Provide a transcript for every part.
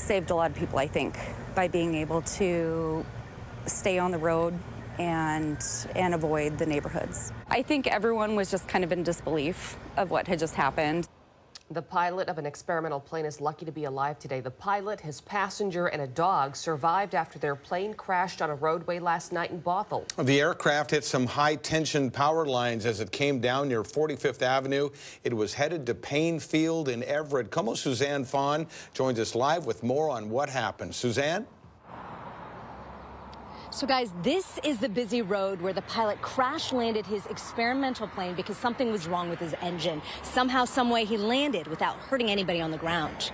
saved a lot of people, I think, by being able to stay on the road and avoid the neighborhoods. I think everyone was just kind of in disbelief of what had just happened. The pilot of an experimental plane is lucky to be alive today. The pilot, his passenger, and a dog survived after their plane crashed on a roadway last night in Bothell. The aircraft hit some high-tension power lines as it came down near 45th Avenue. It was headed to Payne Field in Everett. KOMO's Suzanne Fawn joins us live with more on what happened. Suzanne? So guys, this is the busy road where the pilot crash landed his experimental plane because something was wrong with his engine. Somehow, some way, he landed without hurting anybody on the ground.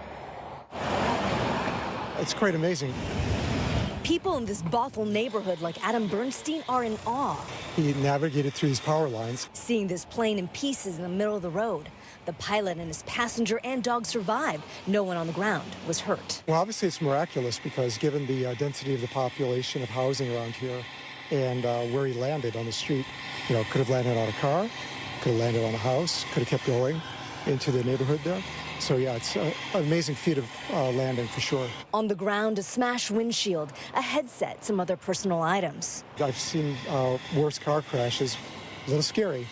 It's quite amazing. People in this Bothell neighborhood like Adam Bernstein are in awe. He navigated through these power lines. Seeing this plane in pieces in the middle of the road. The pilot and his passenger and dog survived. No one on the ground was hurt. Well, obviously it's miraculous because given the density of the population of housing around here and where he landed on the street, you know, could have landed on a car, could have landed on a house, could have kept going into the neighborhood there. So yeah, it's an amazing feat of landing for sure. On the ground, a smashed windshield, a headset, some other personal items. I've seen worse car crashes. A little scary,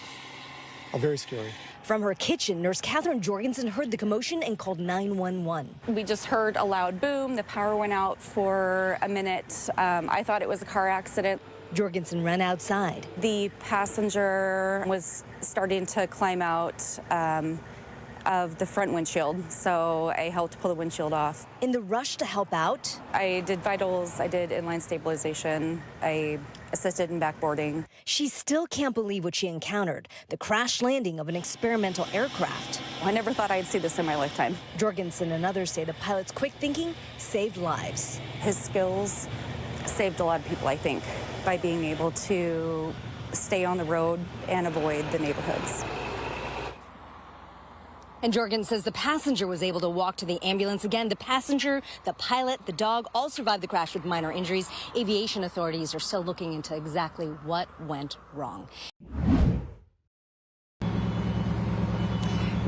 very scary. From her kitchen, Nurse Catherine Jorgensen heard the commotion and called 911. We just heard a loud boom. The power went out for a minute. I thought it was a car accident. Jorgensen ran outside. The passenger was starting to climb out of the front windshield, so I helped pull the windshield off. In the rush to help out, I did vitals, I did inline stabilization, I assisted in backboarding. She still can't believe what she encountered, the crash landing of an experimental aircraft. I never thought I'd see this in my lifetime. Jorgensen and others say the pilot's quick thinking saved lives. His skills saved a lot of people, I think, by being able to stay on the road and avoid the neighborhoods. And Jorgen says the passenger was able to walk to the ambulance. Again, the passenger, the pilot, the dog all survived the crash with minor injuries. Aviation authorities are still looking into exactly what went wrong.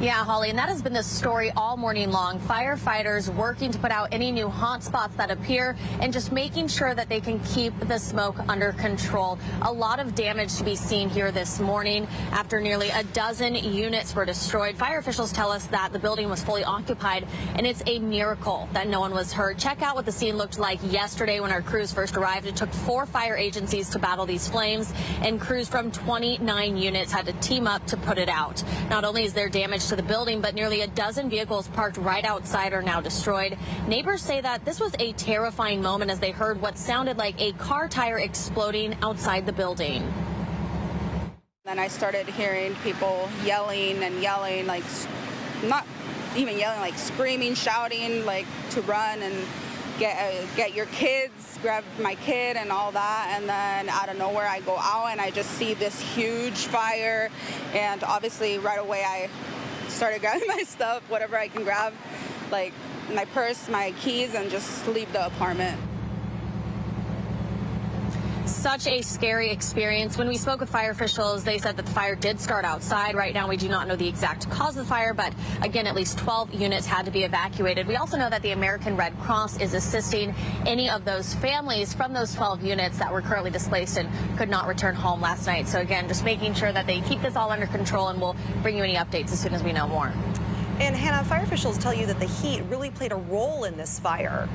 Yeah, Holly, and that has been the story all morning long. Firefighters working to put out any new hot spots that appear and just making sure that they can keep the smoke under control. A lot of damage to be seen here this morning after nearly a dozen units were destroyed. Fire officials tell us that the building was fully occupied, and it's a miracle that no one was hurt. Check out what the scene looked like yesterday when our crews first arrived. It took 4 fire agencies to battle these flames, and crews from 29 units had to team up to put it out. Not only is there damage to the building, but nearly a dozen vehicles parked right outside are now destroyed. Neighbors say that this was a terrifying moment as they heard what sounded like a car tire exploding outside the building. Then I started hearing people yelling, like not even yelling, like screaming, shouting, like to run and get your kids, grab my kid and all that. And then out of nowhere I go out and I just see this huge fire, and obviously right away I started grabbing my stuff, whatever I can grab, like my purse, my keys, and just leave the apartment. Such a scary experience. When we spoke with fire officials, they said that the fire did start outside. Right now, we do not know the exact cause of the fire, but again, at least 12 units had to be evacuated. We also know that the American Red Cross is assisting any of those families from those 12 units that were currently displaced and could not return home last night. So again, just making sure that they keep this all under control, and we'll bring you any updates as soon as we know more. And Hannah, fire officials tell you that the heat really played a role in this fire.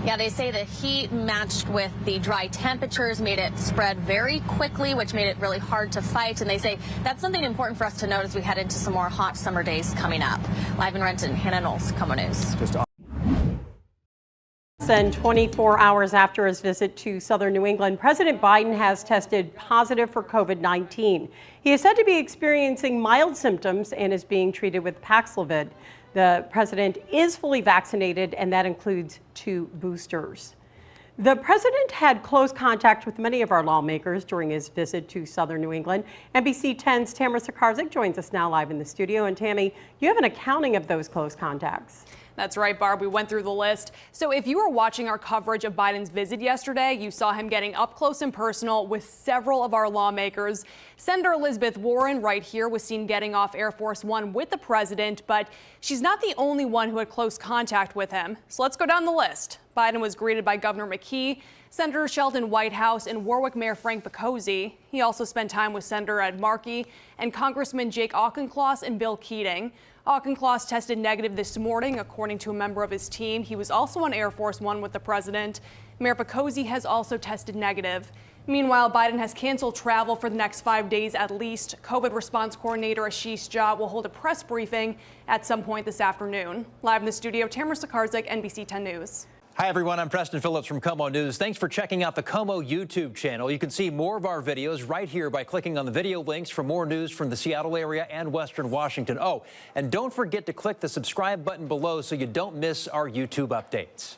Yeah, they say the heat matched with the dry temperatures made it spread very quickly, which made it really hard to fight. And they say that's something important for us to note as we head into some more hot summer days coming up. Live in Renton, Hannah Knowles, KOMO News. Than 24 hours after his visit to southern New England, President Biden has tested positive for COVID-19. He is said to be experiencing mild symptoms and is being treated with Paxlovid. The president is fully vaccinated, and that includes 2 boosters. The president had close contact with many of our lawmakers during his visit to southern New England. NBC 10's Tamara Sakarzik joins us now live in the studio. And Tammy, you have an accounting of those close contacts. That's right, Barb. We went through the list. So if you were watching our coverage of Biden's visit yesterday, you saw him getting up close and personal with several of our lawmakers. Senator Elizabeth Warren right here was seen getting off Air Force One with the president, but she's not the only one who had close contact with him. So let's go down the list. Biden was greeted by Governor McKee, Senator Sheldon Whitehouse, and Warwick Mayor Frank Bacozzi. He also spent time with Senator Ed Markey and Congressman Jake Auchincloss and Bill Keating. Auchincloss tested negative this morning, according to a member of his team. He was also on Air Force One with the president. Mayor Bacozzi has also tested negative. Meanwhile, Biden has canceled travel for the next 5 days at least. COVID response coordinator Ashish Jha will hold a press briefing at some point this afternoon. Live in the studio, Tamara Sakarczyk, NBC 10 News. Hi, everyone. I'm Preston Phillips from KOMO News. Thanks for checking out the KOMO YouTube channel. You can see more of our videos right here by clicking on the video links for more news from the Seattle area and Western Washington. Oh, and don't forget to click the subscribe button below so you don't miss our YouTube updates.